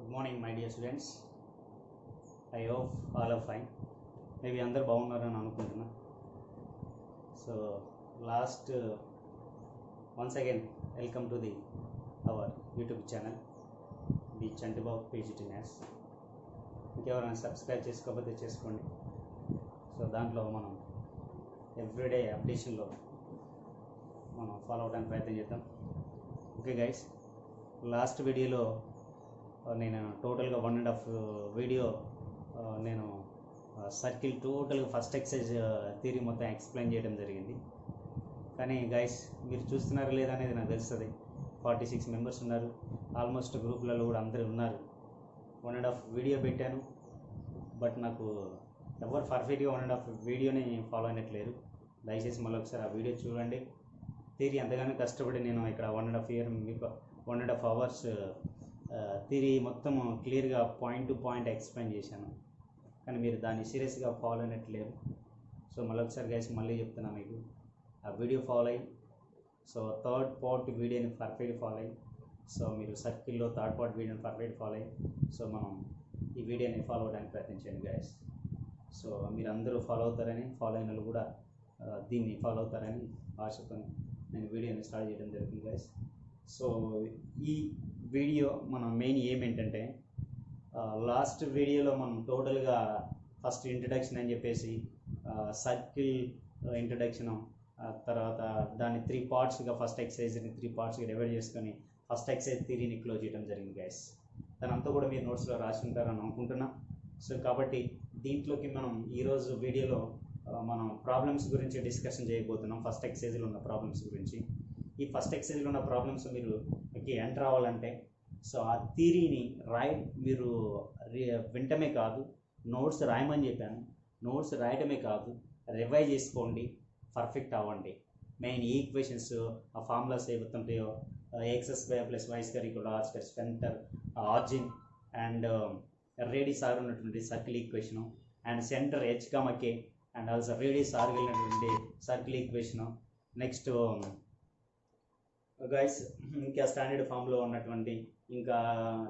Good morning, my dear students. I hope all are fine. Maybe అందరు బాగున్నారని అనుకుంటున్నా. So last once again welcome to our YouTube channel, the Chantibabu PGT-MATHS. ఇంకెవరైనా subscribe చేసుకోకపోతే చేసుకోండి. So దాంట్లో మనం everyday అప్డేషన్లో మనం ఫాలో అవడానికి ప్రయత్నం చేద్దాం. ఓకే గైస్, లాస్ట్ వీడియోలో నేను టోటల్గా 1.5 వీడియో నేను సర్కిల్ టోటల్గా ఫస్ట్ ఎక్సర్సైజ్ థియరీ మొత్తం ఎక్స్ప్లెయిన్ చేయడం జరిగింది. కానీ గైస్ మీరు చూస్తున్నారా లేదా అనేది నాకు తెలుస్తుంది. 46 మెంబర్స్ ఉన్నారు, ఆల్మోస్ట్ గ్రూప్లలో కూడా అందరూ ఉన్నారు. 1.5 వీడియో పెట్టాను, బట్ నాకు ఎవరు పర్ఫెక్ట్గా 1.5 వీడియోని ఫాలో అయినట్లేరు. దయచేసి మళ్ళీ ఒకసారి ఆ వీడియో చూడండి. థియరీ ఎంతగానో కష్టపడి నేను ఇక్కడ 1.5 ఇయర్ మీకు 1.5 అవర్స్ థియరీ మొత్తం క్లియర్గా పాయింట్ టు పాయింట్ ఎక్స్ప్లెయిన్ చేశాను. కానీ మీరు దాన్ని సీరియస్గా ఫాలో అయినట్లేరు. సో మళ్ళీ ఒకసారి గైస్ మళ్ళీ చెప్తున్నా, మీకు ఆ వీడియో ఫాలో అయ్యి, సో థర్డ్ పార్ట్ వీడియోని పర్ఫెక్ట్ ఫాలో అయ్యి, సో మీరు సర్కిల్లో థర్డ్ పార్ట్ వీడియోని పర్ఫెక్ట్ ఫాలో అయ్యి, సో మనం ఈ వీడియోని ఫాలో అవ్వడానికి ప్రయత్నించండి గైస్. సో మీరు అందరూ ఫాలో అవుతారని, ఫాలో అయిన వాళ్ళు కూడా దీన్ని ఫాలో అవుతారని ఆశతో నేను వీడియోని స్టార్ట్ చేయడం జరుగుతుంది గైస్. సో ఈ వీడియో మన మెయిన్ ఏం ఏంటంటే, లాస్ట్ వీడియోలో మనం టోటల్గా ఫస్ట్ ఇంట్రడక్షన్ అని చెప్పేసి సర్కిల్ ఇంట్రడక్షన్, తర్వాత దాన్ని 3 పార్ట్స్గా ఫస్ట్ ఎక్సర్సైజ్ని 3 పార్ట్స్గా డివైడ్ చేసుకొని ఫస్ట్ ఎక్సర్సైజ్ థియరీని క్లోజ్ చేయడం జరిగింది గైస్. దానంతా కూడా మీరు నోట్స్లో రాసి ఉంటారని అనుకుంటున్నా. సో కాబట్టి దీంట్లోకి మనం ఈరోజు వీడియోలో మనం ప్రాబ్లమ్స్ గురించి డిస్కషన్ చేయబోతున్నాం. ఫస్ట్ ఎక్సర్సైజ్లో ఉన్న ప్రాబ్లమ్స్ గురించి. ఈ ఫస్ట్ ఎక్సర్సైజ్లో ఉన్న ప్రాబ్లమ్స్ మీరు ఎంటర్ అవ్వాలంటే, సో ఆ థియరీని మీరు వింటమే కాదు, నోట్స్ రాయమని చెప్పాను. నోట్స్ రాయటమే కాదు, రివైజ్ చేసుకోండి, పర్ఫెక్ట్ అవ్వండి. మెయిన్ ఈక్వేషన్స్, ఆ ఫార్ములాస్ ఏవైతుంటాయో, X square plus why square equal are square, center, origin and radius R ఉన్నటువంటి circle equation, and center H K, and also radius R వెళ్ళినటువంటి సర్కిల్ ఈక్వేషను. నెక్స్ట్ గైస్ ఇంకా standard ఫామ్లో ఉన్నటువంటి, ఇంకా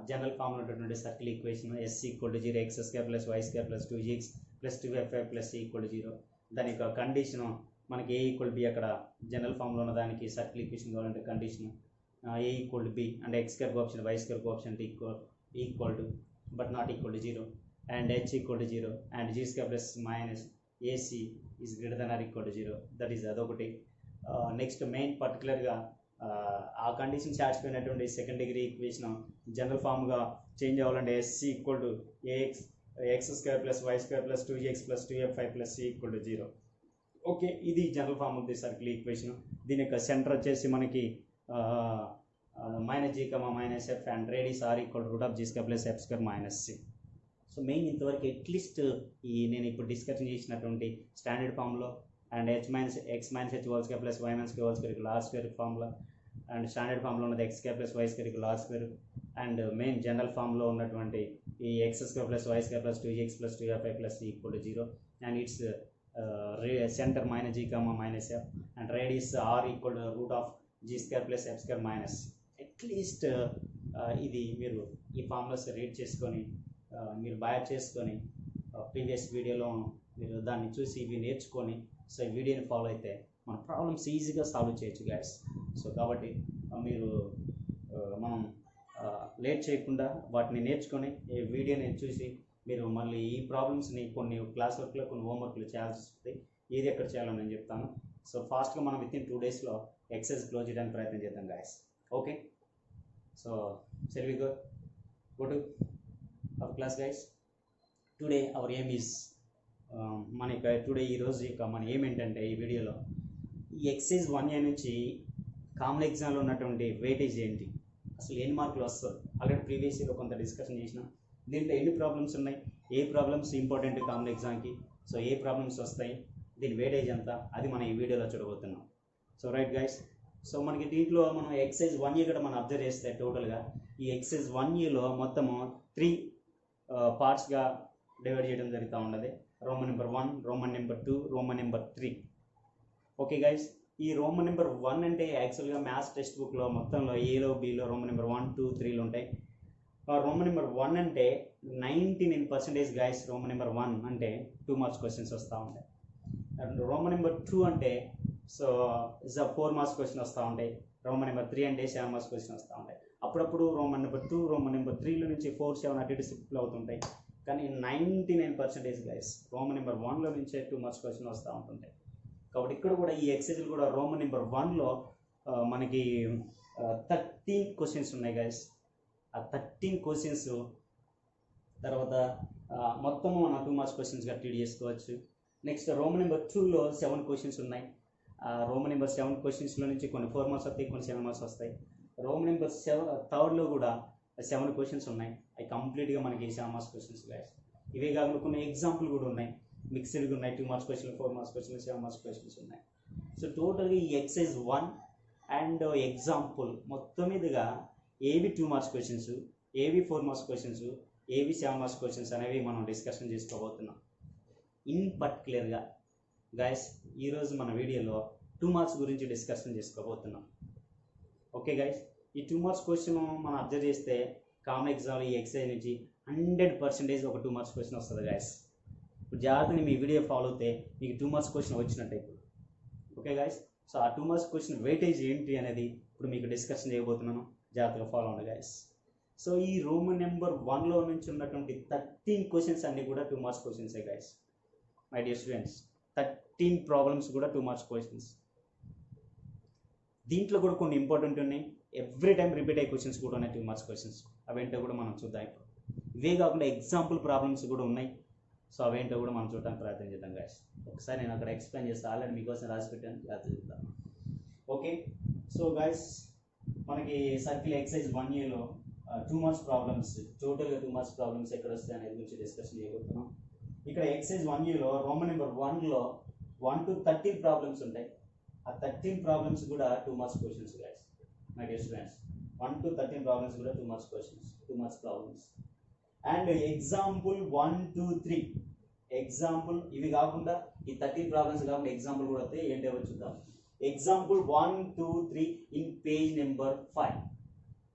general ఫామ్లో ఉన్నటువంటి circle equation S equal to 0, X square plus why square plus 2x plus 2fy plus equal to 0. దాని యొక్క condition మనకి ఏ ఈక్వల్ బి, అక్కడ జనరల్ ఫామ్లో ఉన్న దానికి సర్కిల్ ఈక్వేషన్ కావాలంటే condition A equal to B, అంటే X square coefficient Y square coefficient equal to but not equal to 0, and H equal to 0, and G square plus minus AC is greater than or equal to 0. That is అదొకటి. Next main పర్టికులర్గా ఆ condition సాటిస్ఫైనటువంటి second degree equation general ఫామ్గా change అవ్వాలంటే S equal to X square plus why square plus 2x plus 2fy plus C equal to 0. Okay, ఇది general form of the circle equation. దీని యొక్క center వచ్చేసి మనకి minus G minus F, and radius are equal to root of G square plus F square minus C. So main ఇంతవరకు at least నేను ఇప్పుడు discussion చేసినటువంటి standard ఫామ్లో, and X minus H whole square plus Y minus K whole square equal are square formula, and standard ఫామ్లో ఉన్నది x square plus why square equal are square, and main general ఫామ్లో ఉన్నటువంటి ఈ x square plus why square plus 2x plus 2fy plus equal to 0, and its centre minus G minus F, and radius are equal to root of G square plus F square minus. At least ఇది మీరు ఈ formulas read చేసుకొని మీరు బయట చేసుకొని previous వీడియోలో మీరు దాన్ని చూసి ఇవి నేర్చుకొని, సో ఈ వీడియోని ఫాలో అయితే మన ప్రాబ్లమ్స్ ఈజీగా సాల్వ్ చేయొచ్చు గైస్. సో కాబట్టి మీరు మనం లేట్ చేయకుండా వాటిని నేర్చుకొని ఈ వీడియోని చూసి మీరు మళ్ళీ ఈ ప్రాబ్లమ్స్ని కొన్ని క్లాస్ వర్క్లో కొన్ని హోంవర్క్లు చేయాల్సి వస్తుంది. ఏది ఎక్కడ చేయాలో నేను చెప్తాను. సో ఫాస్ట్గా మనం విత్ ఇన్ 2 డేస్లో ఎక్సర్సైజ్ క్లోజ్ చేయడానికి ప్రయత్నం చేద్దాం guys. Okay, so shall we go to our class guys. Today our aim is మనకి టుడే ఈరోజు యొక్క మన ఏం ఏంటంటే, ఈ వీడియోలో ఈ ఎక్సైజ్ 1A నుంచి కామన్ ఎగ్జామ్లో ఉన్నటువంటి వెయిటేజ్ ఏంటి, అసలు ఎన్ని మార్కులు వస్తుంది, ఆల్రెడీ ప్రీవియస్ ఇయర్లో కొంత డిస్కషన్ చేసినాం. దీంట్లో ఎన్ని ప్రాబ్లమ్స్ ఉన్నాయి, ఏ ప్రాబ్లమ్స్ ఇంపార్టెంట్ కామన్ ఎగ్జామ్కి, సో ఏ ప్రాబ్లమ్స్ వస్తాయి, దీని వెయిటేజ్ ఎంత, అది మనం ఈ వీడియోలో చూడబోతున్నాం. సో రైట్ గైస్, సో మనకి దీంట్లో మనం ఎక్సైజ్ 1A కూడా మనం అబ్జర్వ్ చేస్తే టోటల్గా ఈ ఎక్సైజ్ 1Aలో మొత్తము 3 పార్ట్స్గా డివైడ్ చేయడం జరుగుతూ ఉన్నది. Roman number 1, Roman number 2, Roman number 3. Okay guys, ఈ రోమన్ నెంబర్ 1 అంటే యాక్చువల్గా మ్యాథ్స్ టెక్స్ట్ బుక్లో మొత్తంలో ఏలో బీలో రోమన్ నెంబర్ 1, 2, 3లు ఉంటాయి. రోమన్ నెంబర్ 1 అంటే 99% గైస్ రోమన్ నెంబర్ 1 అంటే 2 మార్క్స్ క్వశ్చన్స్ వస్తూ ఉంటాయి. అండ్ రోమన్ నెంబర్ 2 అంటే సో ఇస్ 4 మార్క్స్ క్వశ్చన్ వస్తూ ఉంటాయి. రోమన్ నెంబర్ 3 అంటే 7 మార్క్స్ క్వశ్చన్ వస్తూ ఉంటాయి. అప్పుడప్పుడు రోమన్ నెంబర్ 2 రోమన్ నెంబర్ 3లో నుంచి 4, 7 అటు ఇటు షిఫ్ట్లు అవుతుంటాయి. కానీ 99% గైస్ రోమన్ నెంబర్ 1లో నుంచే 2 మార్క్స్ క్వశ్చన్ వస్తూ ఉంటుంటాయి. కాబట్టి ఇక్కడ కూడా ఈ ఎక్సైజ్లు కూడా రోమన్ నెంబర్ 1లో మనకి 13 క్వశ్చన్స్ ఉన్నాయి గైస్. ఆ 13 క్వశ్చన్స్ తర్వాత మొత్తము మన 2 మార్క్స్ క్వశ్చన్స్గా ట్రీట్ చేసుకోవచ్చు. నెక్స్ట్ రోమన్ నెంబర్ 2లో 7 క్వశ్చన్స్ ఉన్నాయి. రోమన్ నెంబర్ 7 క్వశ్చన్స్లో నుంచి కొన్ని 4 మార్క్స్ వస్తాయి, కొన్ని 7 మార్క్స్ వస్తాయి. రోమన్ నెంబర్ 3లో కూడా 7 క్వశ్చన్స్ ఉన్నాయి. అవి కంప్లీట్గా మనకి 7 మార్క్స్ క్వశ్చన్స్ గైస్. ఇవే కాకుండా కొన్ని ఎగ్జాంపుల్ కూడా ఉన్నాయి, మిక్స్డ్గా ఉన్నాయి. 2 మార్క్స్ క్వశ్చన్లు, 4 మార్క్స్ క్వశ్చన్లు, 7 మార్క్స్ క్వశ్చన్స్ ఉన్నాయి. సో టోటల్గా ఈ ఎక్సైజ్ 1 అండ్ ఎగ్జాంపుల్ మొత్తం మీదుగా ఏవి 2 మార్క్స్ క్వశ్చన్స్, ఏవి 4 మార్క్స్ క్వశ్చన్స్, ఏవి 7 మార్క్స్ క్వశ్చన్స్ అనేవి మనం డిస్కషన్ చేసుకోబోతున్నాం. ఇన్ పర్టికులర్గా గైస్ ఈరోజు మన వీడియోలో 2 మార్క్స్ గురించి డిస్కషన్ చేసుకోబోతున్నాం. ఓకే గైస్, ఈ 2 మార్క్స్ క్వశ్చన్ మనం అబ్జర్వ్ చేస్తే కామన్ ఎగ్జామ్లో ఈ ఎక్సైజ్ నుంచి 100% ఒక 2 మార్క్స్ క్వశ్చన్ వస్తుంది గైస్. ఇప్పుడు జాగ్రత్తగా మీ వీడియో ఫాలో అవుతే మీకు 2 మార్క్స్ క్వశ్చన్ వచ్చినట్టు ఇప్పుడు. ఓకే గైస్, సో ఆ 2 మార్క్స్ క్వశ్చన్ వెయిటేజ్ ఏంటి అనేది ఇప్పుడు మీకు డిస్కషన్ చేయబోతున్నాను. జాగ్రత్తగా ఫాలో అవ్వండి గైస్. సో ఈ రోమన్ నెంబర్ 1లో నుంచి ఉన్నటువంటి 13 క్వశ్చన్స్ అన్నీ కూడా 2 మార్క్స్ క్వశ్చన్సే guys. My dear students, 13 problems కూడా 2 మార్క్స్ క్వశ్చన్స్. దీంట్లో కూడా కొన్ని ఇంపార్టెంట్ ఉన్నాయి, ఎవ్రీ టైం రిపీట్ అయ్యే క్వశ్చన్స్ కూడా ఉన్నాయి 2 మార్క్స్ క్వశ్చన్స్. అవేంటో కూడా మనం చూద్దాం ఇప్పుడు. ఇవే కాకుండా ఎగ్జాంపుల్ ప్రాబ్లమ్స్ కూడా ఉన్నాయి. సో అవేంటో కూడా మనం చూడడానికి ప్రయత్నం చేద్దాం గైస్. ఒకసారి నేను అక్కడ ఎక్స్ప్లెయిన్ చేస్తాను, ఆల్రెడీ మీకోసం రాసి పెట్టాను, జాగ్రత్త చూద్దాం. ఓకే, సో గైస్ మనకి సర్కిల్ ఎక్సైజ్ 1Aలో 2 మార్క్స్ ప్రాబ్లమ్స్, టోటల్గా 2 మార్క్స్ ప్రాబ్లమ్స్ ఎక్కడ వస్తాయి అనేది గురించి డిస్కషన్ చేయబోతున్నాం. ఇక్కడ ఎక్సైజ్ 1Aలో రోమన్ నెంబర్ 1లో 1 to 13 ప్రాబ్లమ్స్ ఉంటాయి. ఆ 13 ప్రాబ్లమ్స్ కూడా 2 marks questions guys. My dear students, 1 to 13 problems కూడా 2 marks questions, 2 marks problems. And example 1, 2, 3 example ఇవి కాకుండా ఈ 13 ప్రాబ్లమ్స్ కాకుండా ఎగ్జాంపుల్ కూడా వస్తాయి. ఏంటో చూద్దాం. Example 1, 2, 3 in page number 5.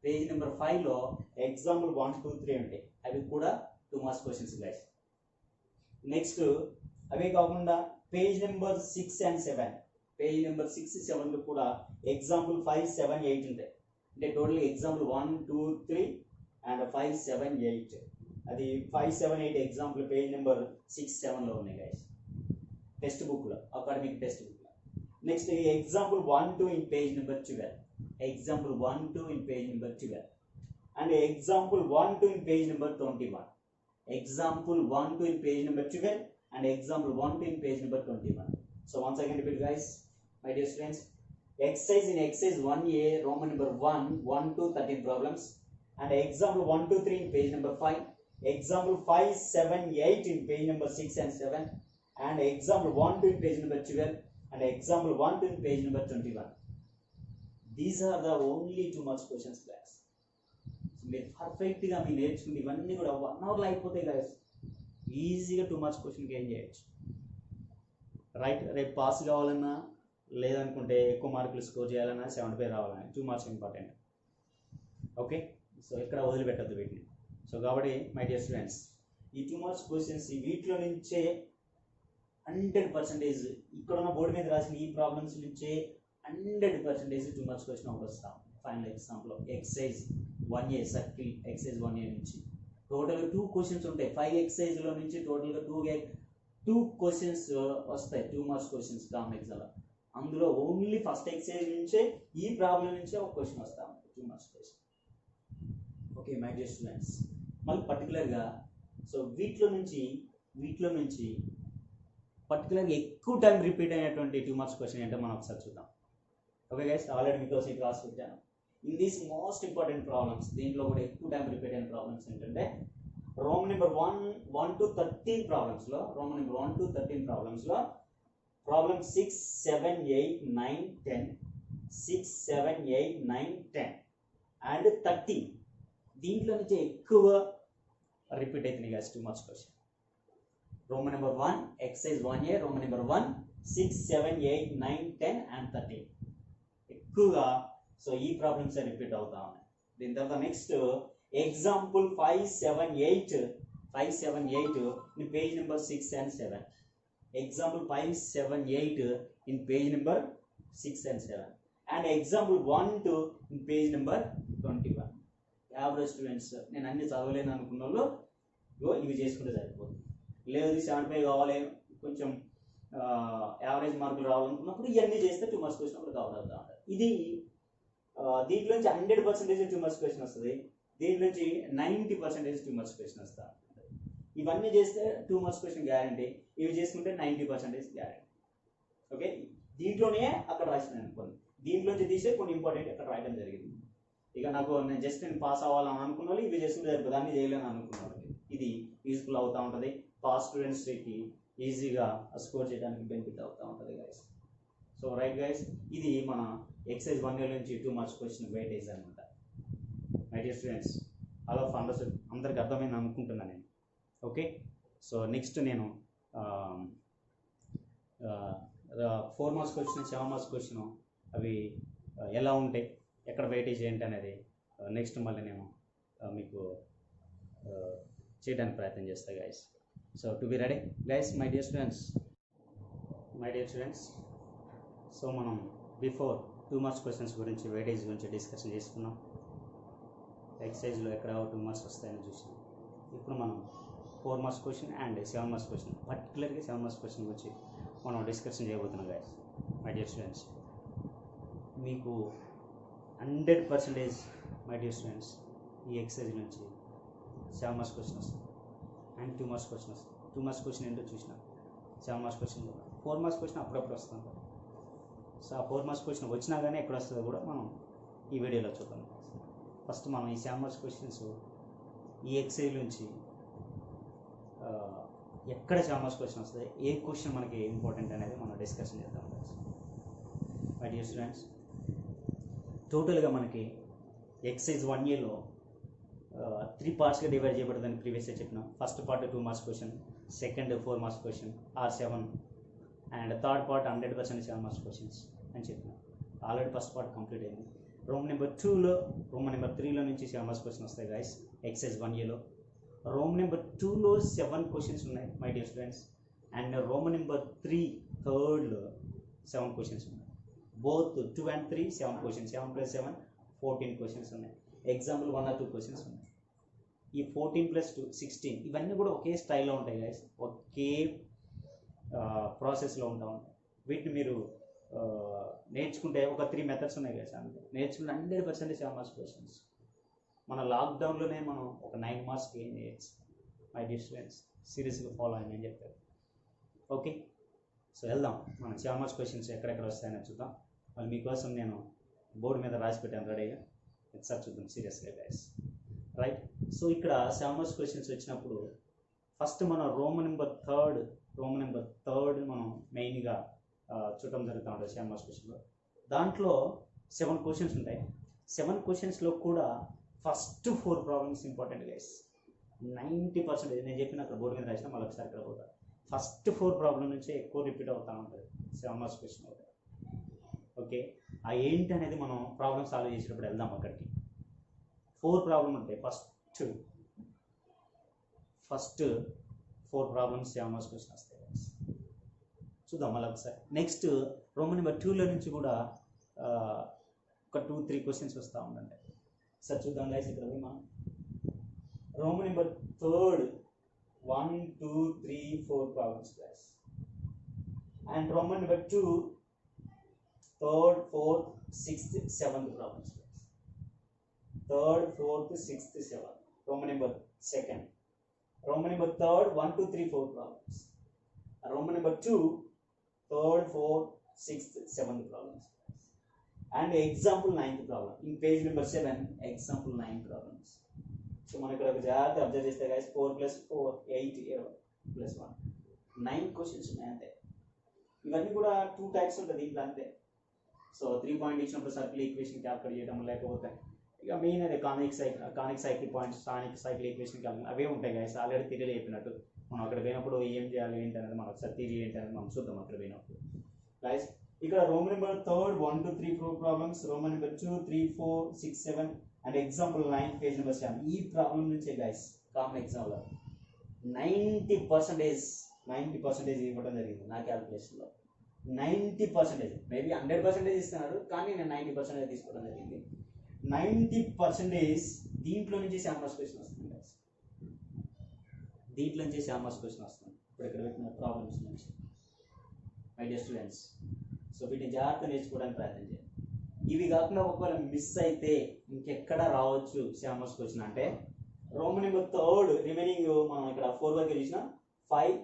Page number 5లో ఎగ్జాంపుల్ 1, 2, 3 ఉంటాయి. అవి కూడా 2 మార్క్స్ క్వశ్చన్స్ గైస్. నెక్స్ట్ అవే కాకుండా page number 6 and 7, page number 6, 7లో కూడా ఎగ్జాంపుల్ 5, 7, 8 ఉంటాయి. అంటే టోటల్ ఎగ్జాంపుల్ 1, 2, 3 అండ్ 5, 7, 8. అది 5, 7, 8 ఎగ్జాంపుల్ పేజ్ నెంబర్ 6, 7లో ఉన్నాయి గైస్, టెక్స్ట్ బుక్లో, అకాడమిక్ టెక్స్ట్ బుక్లో. Next example 1, 2 in page number 12. Example 1, 2 in page number 12 and example 1, 2 in page number 21. Example 1, 2 in page number 12 and example 1, 2 in page number 21. So once again repeat guys, my dear students, exercise in exercise 1A Roman number 1, 1 to 13 problems and example 1, 2, 3 in page number 5, example 5, 7, 8 in page number 6 and 7 and example 1, 2 in page number 12 and example 1, 2 in page number 21. These are the only 2 marks questions class. మీరు పర్ఫెక్ట్గా మీరు నేర్చుకుని ఇవన్నీ కూడా 1 అవర్లో అయిపోతాయి guys. ఈజీగా 2 marks క్వశ్చన్కి ఏం చేయొచ్చు, రైట్? రేపు పాస్ కావాలన్నా లేదనుకుంటే ఎక్కువ మార్కులు స్కోర్ చేయాలన్నా 75 రావాలన్నా 2 మార్క్స్ ఇంపార్టెంట్. ఓకే, సో ఎక్కడ వదిలిపెట్టద్దు వీటిని. సో కాబట్టి మై డియర్ స్టూడెంట్స్, ఈ 2 మార్క్స్ క్వశ్చన్స్ వీటిలో నుంచే 100% ఇక్కడ ఉన్న బోర్డు మీద రాసిన ఈ ప్రాబ్లమ్స్ నుంచే 100% 2 మార్క్స్ క్వశ్చన్ ఒకటి వస్తాం ఫైనల్ ఎగ్జామ్లో. Excise 1A circle excise 1A నుంచి టోటల్గా 2 క్వశ్చన్స్ ఉంటాయి. 5 ఎక్సైజ్లో నుంచి టోటల్గా 2 క్వశ్చన్స్ వస్తాయి, 2 మార్క్స్ క్వశ్చన్స్ కామన్ ఎగ్జామ్లో. అందులో ఓన్లీ ఫస్ట్ ఎక్సైజ్ నుంచే ఈ ప్రాబ్లం నుంచే ఒక క్వశ్చన్ వస్తాం, 2 marks question. Okay my dear students, మళ్ళీ పర్టికులర్గా సో వీటిలో నుంచి పర్టికులర్గా ఎక్కువ టైం రిపీట్ అయినటువంటి 2 మార్క్స్ క్వశ్చన్ ఏంటో మనం ఒకసారి చూద్దాం. ఓకే గైస్, ఆల్రెడీ మీకోసం ఈ క్లాస్ పెట్టాను. In these most important problems, దీంట్లో కూడా ఎక్కువ టైం రిపీట్ అయిన ప్రాబ్లమ్స్ ఏంటంటే రోమన్ నెంబర్ 1 to 13 ప్రాబ్లమ్స్లో, రోమన్ నెంబర్ 1 to 13 ప్రాబ్లమ్స్లో ప్రాబ్లమ్ 6, 7, 8, 9, 10, 6, 7, 8, 9, 10 అండ్ 13. దీంట్లో నుంచి ఎక్కువ రిపీట్ అవుతుంది guys 2 marks question. Roman number 1 exercise 1A roman number 1, 6, 7, 8, 9, 10 and 13 ఎక్కువగా సో ఈ ప్రాబ్లమ్స్ రిపీట్ అవుతా ఉన్నాయి. దీని తర్వాత next Example 578 in page number 6 and 7. Example 578 in page number 6 and 7. And example 1-2 in page number 21. Average students, నేను అన్ని చదవలేను అనుకున్న వాళ్ళు ఇవి చేసుకుంటే సరిపోతుంది. లేదు 75 కావాలి, కొంచెం యావరేజ్ మార్కులు రావాలనుకున్నప్పుడు ఇవన్నీ చేస్తే 2 మార్క్స్ క్వశ్చన్ కూడా కవర్ అవుతా ఉంటుంది. ఇది దీంట్లోంచి 100% 2 మార్క్స్ క్వశ్చన్ వస్తుంది, దీంట్లోంచి 90% 2 మార్క్స్ క్వశ్చన్ వస్తా. ఇవన్నీ చేస్తే 2 మార్క్స్ క్వశ్చన్ గ్యారంటీ, ఇవి చేసుకుంటే 90% గ్యారంటీ. ఓకే, దీంట్లోనే అక్కడ రాసిన అనుకోండి, దీంట్లోంచి తీసే కొన్ని ఇంపార్టెంట్ అక్కడ రాయడం జరిగింది. ఇక నేను జస్ట్ పాస్ అవ్వాలని అనుకున్న వాళ్ళు ఇవి చేసుకుంటే సరిపోతుంది, అన్ని చేయలేని అనుకున్న వాళ్ళకి ఇది యూస్ఫుల్ అవుతూ ఉంటుంది. పాస్ స్టూడెంట్స్కి ఈజీగా స్కోర్ చేయడానికి బెనిఫిట్ అవుతూ ఉంటుంది గైస్. సో రైట్ గైస్, ఇది మన ఎక్సైజ్ 1 నుంచి 2 మార్క్స్ క్వశ్చన్ వెయిటేజ్ అనమాట. My dear students, all of understood, అందరికి అర్థమైంది అనుకుంటున్నాను నేను. ఓకే, సో నెక్స్ట్ నేను 4 మార్క్స్ క్వశ్చన్ 7 మార్క్స్ క్వశ్చన్ అవి ఎలా ఉంటాయి, ఎక్కడ వెయిటేజ్ ఏంటి అనేది నెక్స్ట్ మళ్ళీ నేను మీకు చేయడానికి ప్రయత్నం చేస్తాను guys. So to be ready guys, my dear students, so మనం బిఫోర్ 2 మార్క్స్ క్వశ్చన్స్ గురించి వెయిటేజ్ గురించి డిస్కషన్ చేసుకున్నాం. ఎక్సైజ్లో ఎక్కడ 2 మార్క్స్ వస్తాయని చూసాం. ఇప్పుడు మనం 4 marks question and 7 marks question, పర్టికులర్గా 7 మార్క్స్ క్వశ్చన్ గురించి మనం డిస్కషన్ చేయబోతున్నాం గైస్. మై డియర్ స్టూడెంట్స్, మీకు 100% మై డియర్ స్టూడెంట్స్ ఈ ఎక్సైజ్ నుంచి 7 మార్క్స్ క్వశ్చన్ వస్తుంది అండ్ 2 మార్క్స్ క్వశ్చన్ వస్తుంది. 2 మార్క్స్ క్వశ్చన్ ఏంటో చూసిన, 7 మార్క్స్ క్వశ్చన్, 4 మార్క్స్ క్వశ్చన్ అప్పుడప్పుడు వస్తుంది. సో ఆ 4 మార్క్స్ క్వశ్చన్ వచ్చినా కానీ ఎక్కడ వస్తుందో కూడా మనం ఈ వీడియోలో చూద్దాం. ఫస్ట్ మనం ఈ 7 మార్క్స్ క్వశ్చన్స్ ఈ ఎక్సైజ్ నుంచి ఎక్కడ 7 మార్క్స్ క్వశ్చన్ వస్తుంది, ఏ క్వశ్చన్ మనకి ఇంపార్టెంట్ అనేది మనం డిస్కషన్ చేద్దాం. మై డియర్ స్టూడెంట్స్, టోటల్గా మనకి ఎక్సైజ్ 1Aలో 3 పార్ట్స్గా డివైడ్ చేయబడుతుందని ప్రీవియస్గా చెప్పినాం. First part 2 marks question, second 4 marks question or 7, and third part 100% 7 marks questions అని చెప్పినాం. ఆల్రెడీ ఫస్ట్ పార్ట్ కంప్లీట్ అయింది. రోమ్ నెంబర్ 3లో నుంచి 7 మార్క్స్ క్వశ్చన్ వస్తాయి గైస్ ఎక్సైజ్ 1Aలో. రోమ్ నెంబర్ 2లో 7 క్వశ్చన్స్ ఉన్నాయి my dear students, and roman number 3 థర్డ్లో 7 క్వశ్చన్స్ ఉన్నాయి. బోత్ 2 and 3 7 క్వశ్చన్స్, 7 + 7 14 క్వశ్చన్స్ ఉన్నాయి. ఎగ్జాంపుల్ 1 or 2 క్వశ్చన్స్ ఉన్నాయి. ఈ 14 + 2 16 ఇవన్నీ కూడా ఒకే స్టైల్లో ఉంటాయి గైస్, ఒకే ప్రాసెస్లో ఉంటాయి. వీటిని మీరు నేర్చుకుంటే ఒక 3 మెథడ్స్ ఉన్నాయి గైస్, అంతే నేర్చుకుంటే 100% 7 మార్క్స్ క్వశ్చన్స్. మన లాక్డౌన్లోనే మనం ఒక 9 మార్క్స్కి ఏం చేయొచ్చు మై డియర్ స్టూడెంట్స్, సీరియస్గా ఫాలో అయ్యి అని చెప్తారు. ఓకే, సో వెళ్దాం మనం 7 మార్క్స్ క్వశ్చన్స్ ఎక్కడెక్కడ వస్తాయని చూద్దాం. మళ్ళీ మీకోసం నేను బోర్డు మీద రాసి పెట్టాను రెడీగా, ఒకసారి చూద్దాం సీరియస్గా గైస్. రైట్, సో ఇక్కడ 7 మార్క్స్ క్వశ్చన్స్ వచ్చినప్పుడు ఫస్ట్ మనం రోమ్ నెంబర్ థర్డ్ మనం మెయిన్గా చూడటం జరుగుతూ ఉంటుంది 7 మార్క్స్ క్వశ్చన్లో. దాంట్లో 7 క్వశ్చన్స్ ఉంటాయి. 7 క్వశ్చన్స్లో కూడా ఫస్ట్ 4 ప్రాబ్లమ్స్ ఇంపార్టెంట్ గైస్. 90% నేను చెప్పిన అక్కడ బోర్డు మీద రాసిన, మళ్ళీ ఒకసారి ఇక్కడ పోతా. ఫస్ట్ 4 ప్రాబ్లం నుంచే ఎక్కువ రిపీట్ అవుతూ ఉంటుంది 7 మార్క్స్ క్వశ్చన్ అవుతాయి. ఓకే, ఆ ఏంటి అనేది మనం ప్రాబ్లమ్ సాల్వ్ చేసేటప్పుడు వెళ్దాం. అక్కడికి 4 ప్రాబ్లం ఉంటాయి. ఫస్ట్ 4 ప్రాబ్లమ్స్ 7 మార్క్స్ క్వశ్చన్ వస్తాయి గైస్. చూద్దాం మళ్ళీ ఒకసారి. నెక్స్ట్ రోమన్ నెంబర్ 2లో నుంచి కూడా ఒక 2-3 క్వశ్చన్స్ వస్తూ ఉండండి. సార్ చూద్దాం గైస్, ఇక్కడ మనం Roman number 3 1, 2, 3, 4 problems guys, and Roman number 2 3rd, 4th, 6th, 7th problems guys. 3rd, 4th, 6th, 7th. Roman number 2nd. Roman number 3rd 1, 2, 3, 4 problems. Roman number 2 3rd, 4th, 6th, 7th problems. And example 9th problem. In page number 7, example 9 problems. So మనం ఇక్కడ ఒక జాగ్రత్త observe చేస్తే guys, 4 + 4 8 + 1 9 questions ఉన్నాయి అంతే. ఇవన్నీ కూడా 2 types ఉంటుంది దీంట్లో అంతే. సో 3 పాయింట్ ఇచ్చినప్పుడు సర్కిల్ ఈక్వేషన్ క్యాల్కులేట్ చేయడం, లేకపోతే ఇక మెయిన్ అదే concyclic points, concyclic equation calculate అవే ఉంటాయి గైస్. ఆల్రెడీ థియరీలో చెప్పినట్టు మనం అక్కడ పోయినప్పుడు ఏం చేయాలి ఏంటి అనేది మనం ఒకసారి థియరీ ఏంటి అనేది మనం చూద్దాం అక్కడ పోయినప్పుడు గైస్. ఇక్కడ Roman number 3rd 1, 2, 3, 4 problems, Roman number 2, 3, 4, 6, 7 and example 9 page number 7 ఈ ప్రాబ్లం నుంచే గైస్ కామన్ ఎగ్జామ్లో 90% ఇవ్వడం జరిగింది నా క్యాలిక్యులేషన్లో. 90%, మేబీ 100% ఇస్తున్నారు, కానీ నేను 90% తీసుకోవడం జరిగింది. 90% దీంట్లో నుంచి శాంపల్స్ క్వశ్చన్ వస్తుంది గైస్, దీంట్లో నుంచి శాంపల్స్ క్వశ్చన్ వస్తుంది. ఇప్పుడు ఇక్కడ పెట్టిన ప్రాబ్లమ్స్ నుంచి మై డియర్ స్టూడెంట్స్. సో వీటిని జాగ్రత్త నేర్చుకోవడానికి ప్రయత్నం చేయండి. ఇవి కాకుండా ఒకవేళ మిస్ అయితే ఇంకెక్కడ రావచ్చు శాంపల్స్ క్వశ్చన్ అంటే రోమన్ నెంబర్ 3 రిమైనింగ్ మనం ఇక్కడ 4 వరకు చూసిన 5,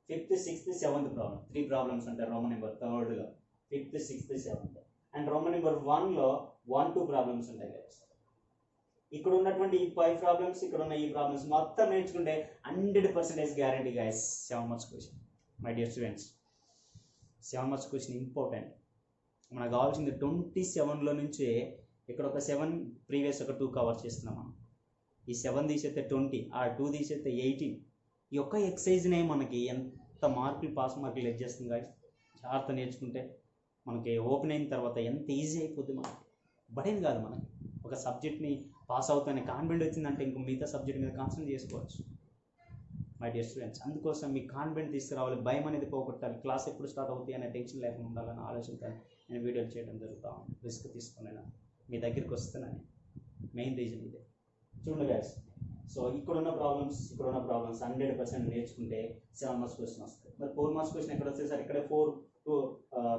5th, 6th, 7th problem 3 problems ఉంటాయి రోమన్ నెంబర్ 3లో 5th, 6th, 7th. And Roman number 1లో 1, 2 ప్రాబ్లమ్స్ ఉంటాయి గైస్. ఇక్కడ ఉన్నటువంటి ఈ 5 ప్రాబ్లమ్స్, ఇక్కడ ఉన్న ఈ ప్రాబ్లమ్స్ మొత్తం నేర్చుకుంటే 100% guarantee guys 7 marks question. My dear students, 7 marks question important. మనకు కావాల్సింది 27లో నుంచే ఇక్కడ ఒక 7, ప్రీవియస్ ఒక 2 కవర్ చేస్తున్నాం మనం. ఈ 7 తీసేస్తే 20, ఆ 2 తీసేస్తే 18. ఈ ఒక్క ఎక్సైజ్నే మనకి ఎంత మార్కులు, పాస్ మార్కులు ఎడ్ చేస్తుంది గాయస్. జాగ్రత్త నేర్చుకుంటే మనకి ఓపెన్ అయిన తర్వాత ఎంత ఈజీ అయిపోద్ది, మనకి బడేది కాదు. మనకి ఒక సబ్జెక్ట్ని పాస్ అవుతానే కాన్ఫిడెంట్ వచ్చిందంటే ఇంకో మిగతా సబ్జెక్ట్ మీద కాన్సన్ట్రేట్ చేసుకోవచ్చు మై డియర్ స్టూడెంట్స్. అందుకోసం మీ కాన్ఫిడెంట్ తీసుకురావాలి, భయం అనేది పోగొట్టాలి, క్లాస్ ఎప్పుడు స్టార్ట్ అవుతాయి అనే టెన్షన్ లేకుండా ఉండాలని ఆలోచనతో నేను వీడియోలు చేయడం జరుగుతూ ఉంది. రిస్క్ తీసుకునేనా మీ దగ్గరికి వస్తున్నాను, మెయిన్ రీజన్ ఇదే. చూడండి గైస్, సో ఇక్కడున్న ప్రాబ్లమ్స్ 100% నేర్చుకుంటే 7 మార్క్స్ క్వశ్చన్ వస్తాయి. మరి 4 మార్క్స్ క్వశ్చన్ ఎక్కడ వస్తాయి సార్? ఇక్కడ 4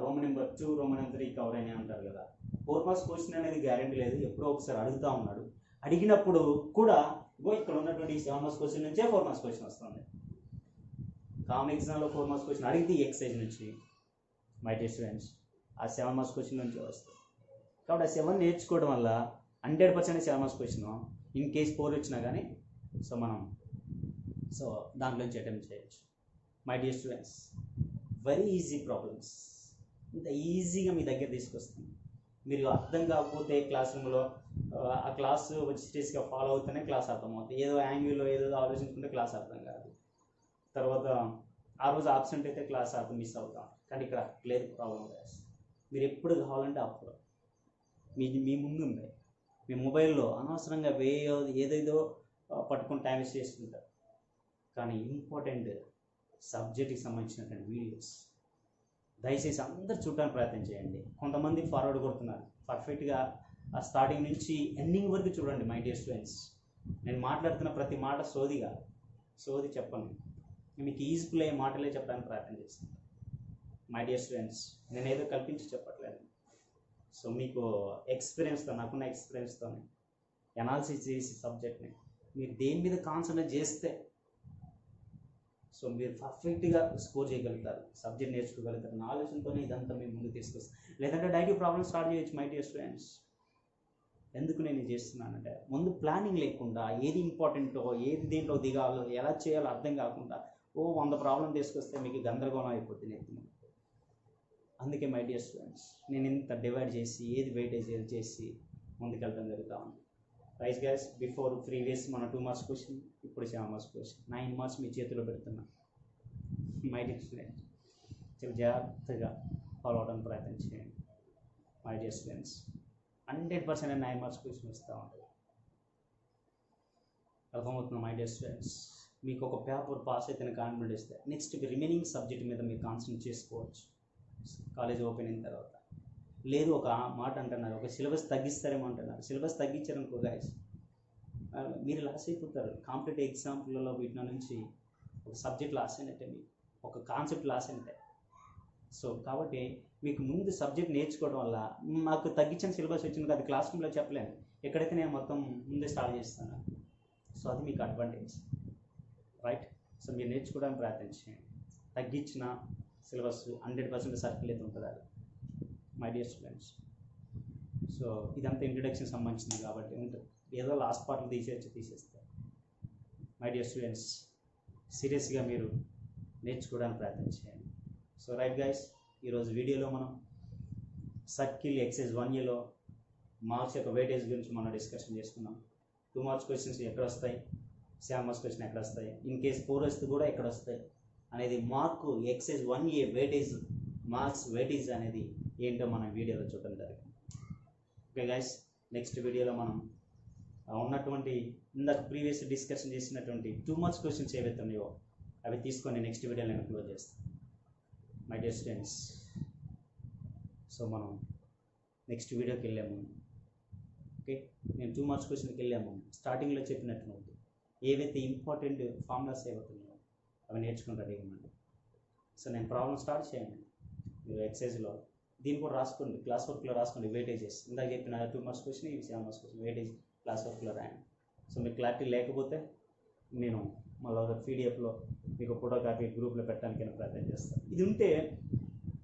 Roman number 2, Roman number 3 cover అయినాయి అంటారు కదా. 4 మార్క్స్ క్వశ్చన్ అనేది గ్యారంటీ లేదు, ఎప్పుడో ఒకసారి అడుగుతూ ఉన్నాడు. అడిగినప్పుడు కూడా ఇక్కడ ఉన్నటువంటి 7 మార్క్స్ క్వశ్చన్ నుంచే 4 మార్క్స్ క్వశ్చన్ వస్తుంది. కామన్ ఎగ్జామ్లో 4 మార్క్స్ క్వశ్చన్ అడిగితే ఈ ఎక్సైజ్ నుంచి మై డియర్ స్టూడెంట్స్ ఆ 7 మార్క్స్ క్వశ్చన్ నుంచి వస్తుంది. కాబట్టి ఆ 7 నేర్చుకోవడం వల్ల 100% 7 మార్క్స్ క్వశ్చన్. ఇన్ కేస్ 4 వచ్చినా కానీ మనం దాంట్లోంచి అటెంప్ట్ చేయొచ్చు. My dear students, very easy problems, ఇంత ఈజీగా మీ దగ్గర తీసుకొస్తుంది. మీరు అర్థం కాకపోతే క్లాస్ రూమ్లో ఆ క్లాస్ వచ్చి సీరియస్గా ఫాలో అవుతూనే క్లాస్ అర్థమవుతుంది. ఏదో యాంగిల్లో ఏదో ఆలోచించుకుంటే క్లాస్ అర్థం కాదు. తర్వాత ఆ రోజు ఆబ్సెంట్ అయితే క్లాస్ అర్థం మిస్ అవుతాం. కానీ ఇక్కడ లేదు ప్రాబ్లం. మీరు ఎప్పుడు కావాలంటే అప్పుడు మీ ముందు ఉంది. మీ మొబైల్లో అనవసరంగా ఏదేదో పట్టుకొని టైం వేస్ట్ చేసుకుంటారు. కానీ ఇంపార్టెంట్ సబ్జెక్ట్కి సంబంధించినటువంటి వీడియోస్ దయచేసి అందరు చూడడానికి ప్రయత్నం చేయండి. కొంతమంది ఫార్వర్డ్ కొడుతున్నారు, పర్ఫెక్ట్గా స్టార్టింగ్ నుంచి ఎండింగ్ వరకు చూడండి మై డియర్ స్టూడెంట్స్. నేను మాట్లాడుతున్న ప్రతి మాట సోది చెప్పను, మీకు ఈజీఫుల్ అయ్యే మాటలే చెప్పడానికి ప్రయత్నం చేస్తాను మై డియర్ స్టూడెంట్స్. నేను ఏదో కల్పించి చెప్పట్లేదు. సో మీకు ఎక్స్పీరియన్స్తో, నాకున్న ఎక్స్పీరియన్స్తో అనాలిసిస్ చేసి సబ్జెక్ట్ని మీరు దేని మీద కాన్సన్ట్రేట్ చేస్తే సో మీరు పర్ఫెక్ట్గా స్కోర్ చేయగలుగుతారు, సబ్జెక్ట్ నేర్చుకోగలుగుతారు. నా ఆలోచనతోనే ఇదంతా మేము ముందుకు తీసుకొస్తాం. లేదంటే డైరెక్ట్ ప్రాబ్లమ్ స్టార్ట్ చేయొచ్చు మై డియర్ స్టూడెంట్స్. ఎందుకు నేను ఇది చేస్తున్నానంటే ముందు ప్లానింగ్ లేకుండా ఏది ఇంపార్టెంటో ఏది దేంట్లో దిగాలో ఎలా చేయాలో అర్థం కాకుండా 100 ప్రాబ్లం తీసుకొస్తే మీకు గందరగోళం అయిపోతుంది నెత్తిన. అందుకే మై డియర్ స్టూడెంట్స్ నేను ఇంత డివైడ్ చేసి ఏది వెయిటేజ్ ఏది చేసి ముందుకెళ్ళడం జరుగుతూ ఉంది. రైట్ గైస్, బిఫోర్ ప్రీవియస్ మన 2 మార్క్స్ క్వశ్చన్, ఇప్పుడు 7 మార్క్స్ క్వశ్చన్, 9 మార్క్స్ మీ చేతిలో పెడుతున్నా మై డియర్ స్టూడెంట్స్. చాలా జాగ్రత్తగా ఫాలో అవడానికి ప్రయత్నం చేయండి my dear students. 100% 9 marks question వస్తూ ఉంటుంది. అర్థమవుతుంది మై డియర్ స్టూడెంట్స్. మీకు ఒక పేపర్ పాస్ అయితే కాన్ఫిడెంట్ ఇస్తే నెక్స్ట్ రిమైనింగ్ సబ్జెక్ట్ మీద మీరు కాన్సన్ట్రేట్ చేసుకోవచ్చు కాలేజ్ ఓపెన్ అయిన తర్వాత. లేదు ఒక మాట అంటున్నారు, ఒక సిలబస్ తగ్గిస్తారేమో అంటున్నారు. సిలబస్ తగ్గించారనుకో గైస్ మీరు లాస్ అయిపోతారు. కాంపిటేటివ్ ఎగ్జాంపుల్లో వీటి నుంచి ఒక సబ్జెక్ట్ లాస్ అయినట్టే, మీకు ఒక కాన్సెప్ట్ లాస్ అయినట్టే. సో కాబట్టి మీకు ముందు సబ్జెక్ట్ నేర్చుకోవడం వల్ల మాకు తగ్గించిన సిలబస్ వచ్చింది అది క్లాస్ రూమ్లో చెప్పలేను, ఎక్కడైతే నేను మొత్తం ముందే స్టార్ట్ చేస్తాను. సో అది మీకు అడ్వాంటేజ్ రైట్. సో మీరు నేర్చుకోవడానికి ప్రయత్నం చేయండి. తగ్గించిన సిలబస్ 100% సర్కిల్ అయితే ఉంటుంది అది మై డియర్ స్టూడెంట్స్. సో ఇదంతా ఇంట్రడక్షన్ సంబంధించింది కాబట్టి ఉంటుంది, ఏదో లాస్ట్ పార్ట్లో తీసేస్తారు మై డియర్ స్టూడెంట్స్. సీరియస్గా మీరు నేర్చుకోవడానికి ప్రయత్నం చేయండి. సో రైట్ గైస్, ఈరోజు వీడియోలో మనం సర్కిల్ ఎక్సైజ్ 1Aలో మార్క్స్ యొక్క వెయిటేజ్ గురించి మనం డిస్కషన్ చేసుకున్నాం. 2 మార్క్స్ క్వశ్చన్స్ ఎక్కడ వస్తాయి, 7 మార్క్స్ క్వశ్చన్ ఎక్కడ వస్తాయి, ఇన్ కేస్ 4 వస్తే కూడా ఎక్కడ వస్తాయి అనేది mark exercise 1A weightage marks weightage అనేది ఏంటో మనం వీడియోలో చూడడం జరిగింది. ఓకే గైస్, నెక్స్ట్ వీడియోలో మనం ఉన్నటువంటి ఇందాక ప్రీవియస్ డిస్కషన్ చేసినటువంటి 2 మార్క్స్ క్వశ్చన్స్ ఏవైతే ఉన్నాయో అవి తీసుకొని నెక్స్ట్ వీడియోలో నేను క్లోజ్ చేస్తాను మై డియర్ స్టూడెంట్స్. సో మనం నెక్స్ట్ వీడియోకి వెళ్ళాము. ఓకే, నేను 2 మార్క్స్ క్వశ్చన్కి వెళ్ళాము. స్టార్టింగ్లో చెప్పినటువంటి ఏవైతే ఇంపార్టెంట్ ఫార్ములాస్ ఏవైతున్నాయో అవి నేర్చుకుని రెడీగా ఉండండి. సో నేను ప్రాబ్లమ్ స్టార్ట్ చేయండి. మీరు ఎక్సైజ్లో దీన్ని కూడా రాసుకోండి, క్లాస్ వర్క్లో రాసుకోండి. వెయిటేజెస్ ఇందాక చెప్పిన 2 మార్క్స్ క్వశ్చన్, ఇవి 7 మార్క్స్ క్వశ్చన్, వెయిటేజ్ క్లాస్ వర్క్లో రాయండి. సో మీకు క్లారిటీ లేకపోతే నేను మళ్ళీ ఒక పీడిఎఫ్లో మీకు ఫోటో కాపీ గ్రూప్లో పెట్టడానికి నేను ప్రయత్నం చేస్తాను. ఇది ఉంటే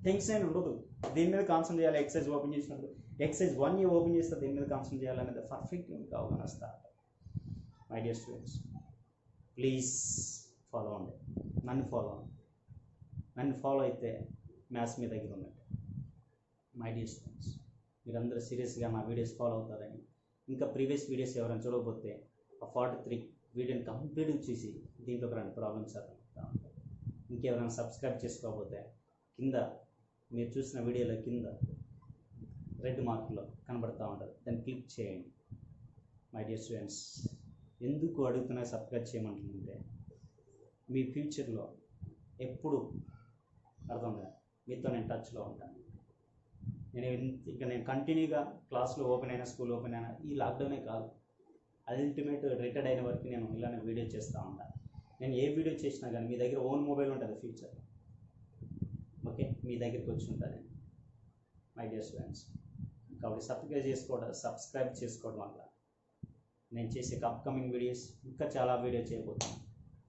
టెన్షన్ ఉండదు. దీని మీద కాన్సన్ట్రేట్ చేయాలి. ఎక్సైజ్ ఓపెన్ చేసినప్పుడు ఎక్సైజ్ 1 ఓపెన్ చేస్తే దీని మీద కాన్సన్ట్రేట్ చేయాలనేది పర్ఫెక్ట్గా మీకు అవగాహన వస్తారు. My dear students, please follow అవ్వండి. నన్ను ఫాలో అయితే మ్యాథ్స్ మీ దగ్గర ఉన్నట్టు. మై డియర్ స్టూడెంట్స్, మీరందరూ సీరియస్గా నా వీడియోస్ ఫాలో అవుతారని, ఇంకా ప్రీవియస్ వీడియోస్ ఎవరైనా చూడకపోతే ఆ 43 వీడియోని కంప్లీట్గా చూసి దీంట్లోకి రండి. ప్రాబ్లమ్స్ అర్థం ఉంటాయి. ఇంకెవరైనా సబ్స్క్రైబ్ చేసుకోకపోతే కింద మీరు చూసిన వీడియోలో కింద రెడ్ మార్కులో కనబడుతూ ఉంటుంది, దాన్ని క్లిక్ చేయండి. మై డియర్ స్టూడెంట్స్, ఎందుకు అడుగుతున్నా సబ్స్క్రైబ్ చేయమంటుందంటే మీ ఫ్యూచర్లో ఎప్పుడు అర్థంగా మీతో నేను టచ్లో ఉంటాను. నేను కంటిన్యూగా క్లాసులు ఓపెన్ అయినా, స్కూల్ ఓపెన్ అయినా, ఈ లాక్డౌనే కాదు, అల్టిమేట్ రిటైర్డ్ అయిన వరకు నేను ఇలానే వీడియో చేస్తూ ఉంటాను. నేను ఏ వీడియో చేసినా కానీ మీ దగ్గర ఓన్ మొబైల్ ఉంటుంది ఫ్యూచర్లో. ఓకే, మీ దగ్గరికి వచ్చి ఉంటుంది మై డియర్ స్టూడెంట్స్. కాబట్టి సబ్స్క్రైబ్ చేసుకోవడం వల్ల నేను చేసే అప్కమింగ్ వీడియోస్ ఇంకా చాలా వీడియో చేయబోతున్నాను.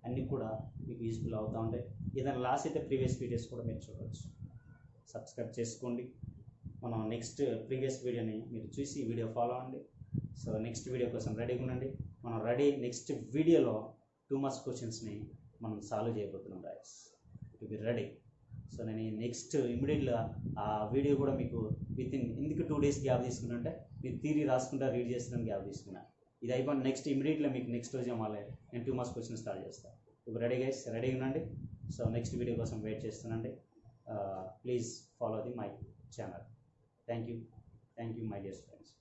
అన్నీ కూడా మీకు యూస్ఫుల్ అవుతూ ఉంటాయి. ఏదైనా లాస్ అయితే ప్రీవియస్ వీడియోస్ కూడా మీరు చూడవచ్చు. సబ్స్క్రైబ్ చేసుకోండి. మనం నెక్స్ట్ ప్రీవియస్ వీడియోని మీరు చూసి వీడియో ఫాలో అవ్వండి. సో నెక్స్ట్ వీడియో కోసం రెడీగా ఉండండి. మనం నెక్స్ట్ వీడియోలో 2 మార్క్స్ క్వశ్చన్స్ని మనం సాల్వ్ చేయబోతున్నాం guys. To be ready. So నేను నెక్స్ట్ ఇమీడియట్గా ఆ వీడియో కూడా మీకు ఎందుకు 2 days గ్యాప్ తీసుకున్నానంటే మీరు థియరీ రాసుకుంటా రీడ్ చేస్తున్నాను గ్యాప్ తీసుకున్నాను. ఇది అయిపోయిన నెక్స్ట్ ఇమీడియట్గా మీకు నెక్స్ట్ రోజు మళ్ళీ నేను 2 మార్క్స్ క్వశ్చన్ స్టార్ట్ చేస్తాను. ఇప్పుడు రెడీగా ఉండండి. సో నెక్స్ట్ వీడియో కోసం వెయిట్ చేస్తున్నాండి. Please follow the my channel. Thank you my dear friends.